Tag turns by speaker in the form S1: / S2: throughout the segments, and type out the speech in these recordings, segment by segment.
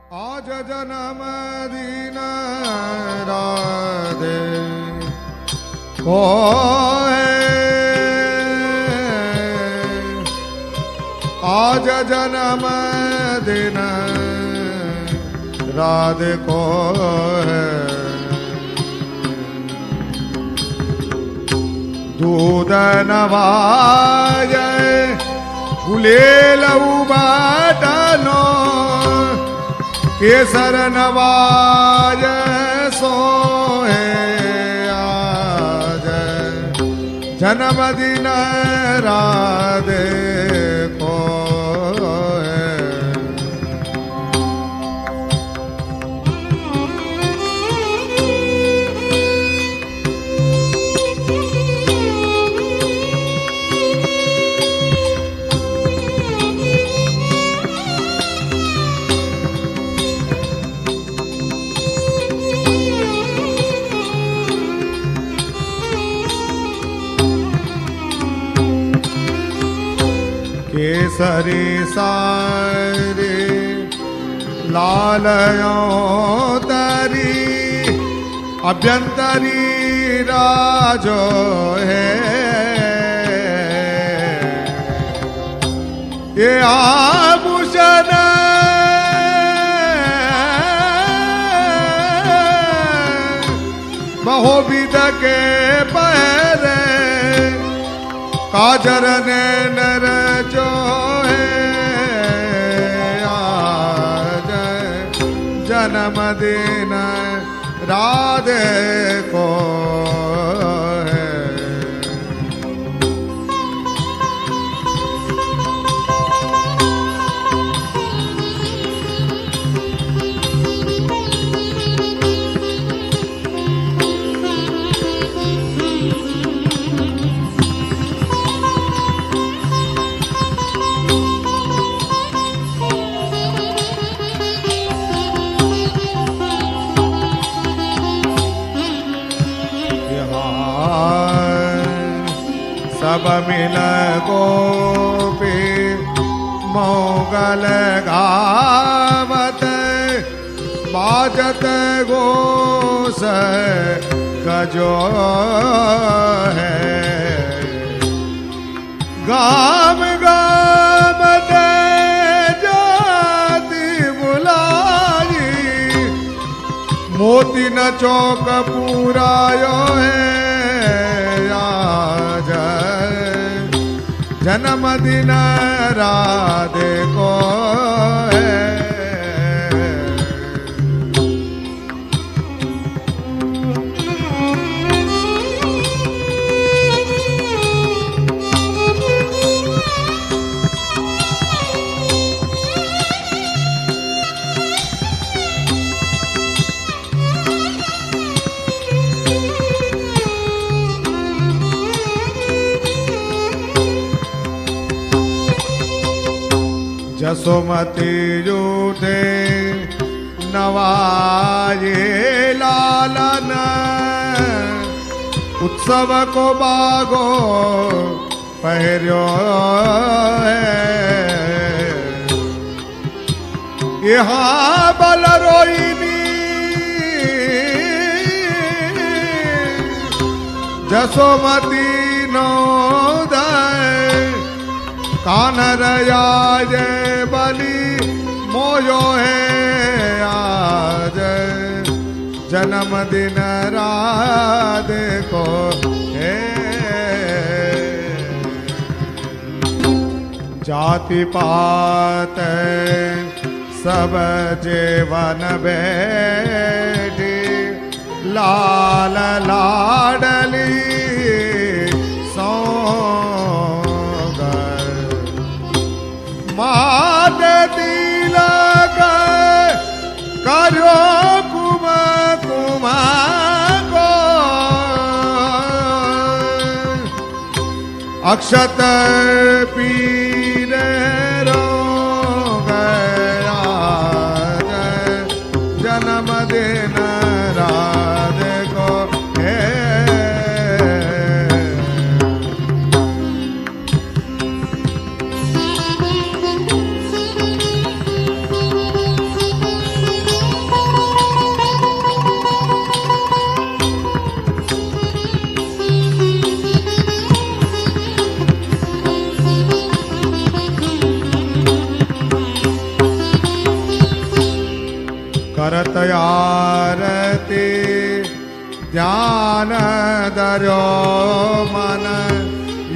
S1: आज जन्मदिन राधे को है, आज जन्मदिन राधे को है। दूध नवाजे गुलेल उबाटनो केसर नवाज सोहे आज जन्मदिन राधे को है। केसरी सारे लालयों तरी अभ्यंतरी राजो है। ये आभूषण बहुविध के पहरे काजर ने नर जो है आज जन्मदिन राधे को है। सब मिल गोपी मोगल गावत बाजत गोस गजो है। गाम गाम दे जाती बुलाई मोती न चौक पूरायो है आज जन्मदिन राधे को है। जसोमती जूठे नवाजे लालन उत्सव को बागो पहर्यो है। यहाँ बल रोइनी जसोमती नोदय कानर आज बलि मोयो है आज जन्मदिन राधे को है। जाति पात सब जीवन बैठी लाल लाडली सो मात तिलक करो कुम कुमा को अक्षत पीर रो गया जन्मदिन राधे को है। करत आरती ध्यान धरो मन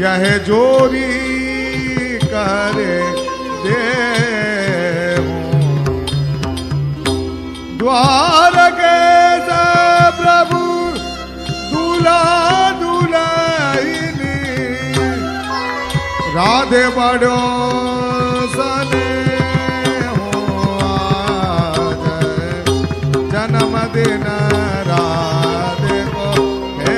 S1: यह जोरी करे देहु द्वार के प्रभु दूल्हा दुल्हनी राधे बड़ो सने जन्मदिन राधे को है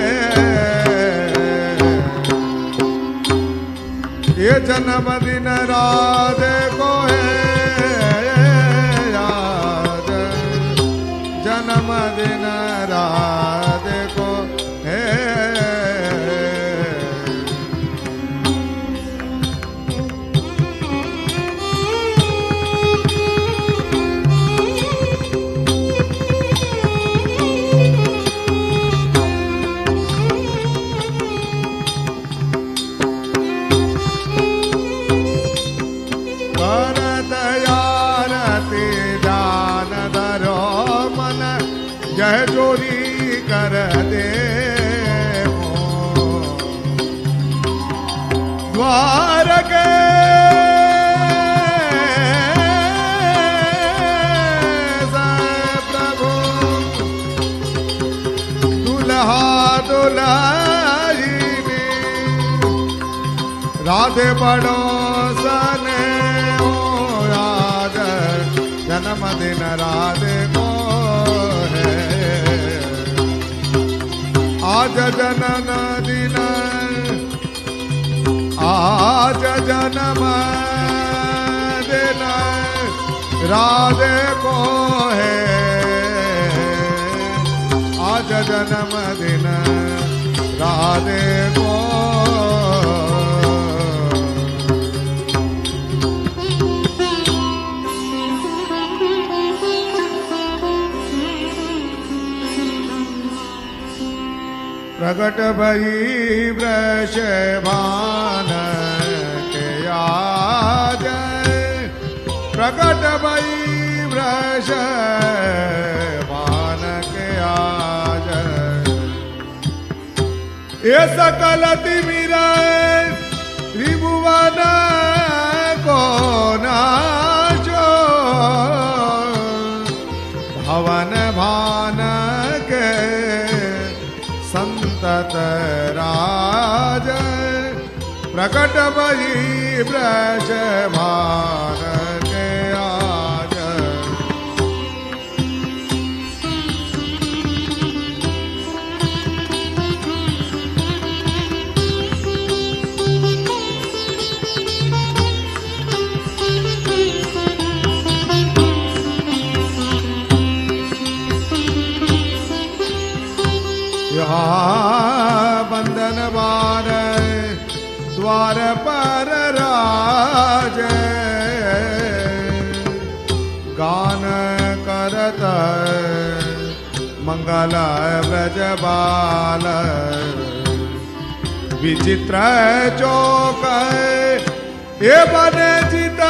S1: ये जन्मदिन राधे को है याद जन्मदिन राधे को है जय जोरी कर दे द्वार के प्रभु दुल्हा दुल्हनी राधे बड़ो सने हो याद जन्मदिन राधे को आज जनन दिन आज जन्म दिन राधे को है आज जन्म दिन राधे को प्रगट भई वृषभान के आज प्रगट भई वृषभान के आज ये सकल तिमिर त्रिभुवन को नाचो भवन भान के संतत राज प्रकट भई वृषभान के आज यहाँ बंधन बार द्वार पर राज गान करत मंगल व्रज बाल विचित्र चौक ये बने चित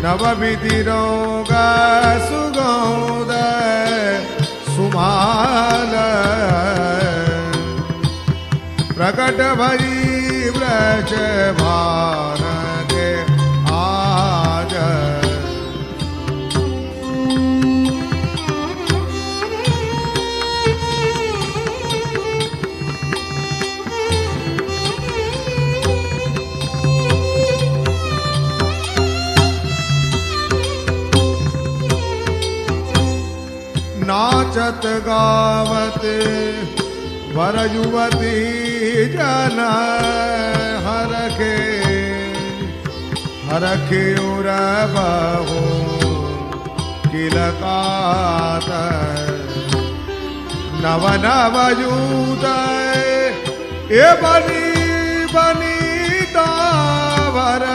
S1: नव विधि रोग सुगौद सुमाल प्रकट भई वृषभान के आज नाचत गावत वर युवती जन हरखे उर बहो किलकात नव नव यूत ए बनी तावर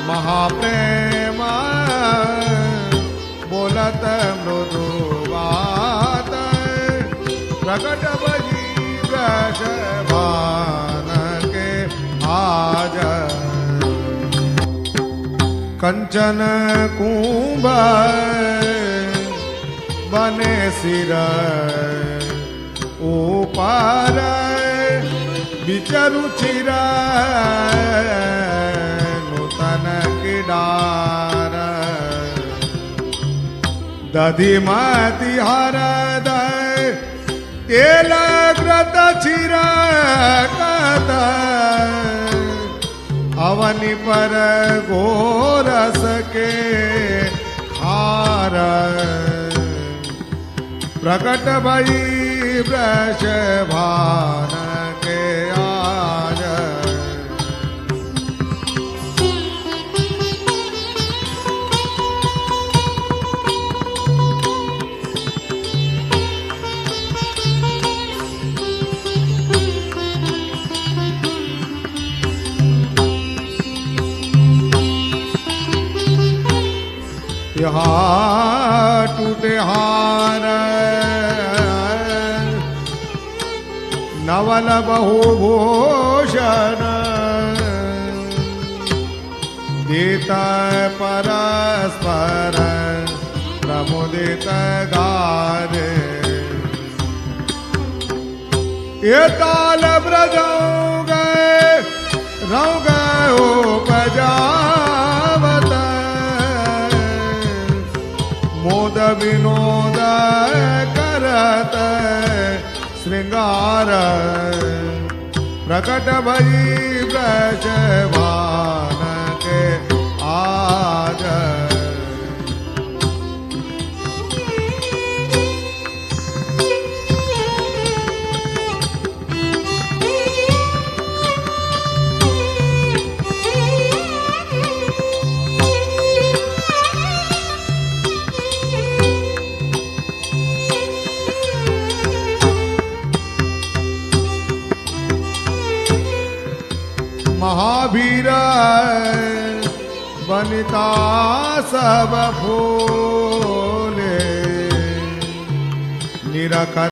S1: महाप्रेम बोलत मृदु बात प्रकट भई वृषभान के आज कंचन कुंभ बने सिर ऊपर विचरु चिर नूतन किडार दधि मति हरद तेल व्रत चिर कद अवनि पर गोरस के हार प्रकट भई वृष भान के आज यहाँ टूटे हार नवल बहुभूषण देता परस्पर प्रमुदित गारे ये ताल ब्रजों गए रौ गए उपजावत मोद विनोद करत श्रृंगार प्रकट भई वृष भान के आज महावीर बनिता सब फूले निरखत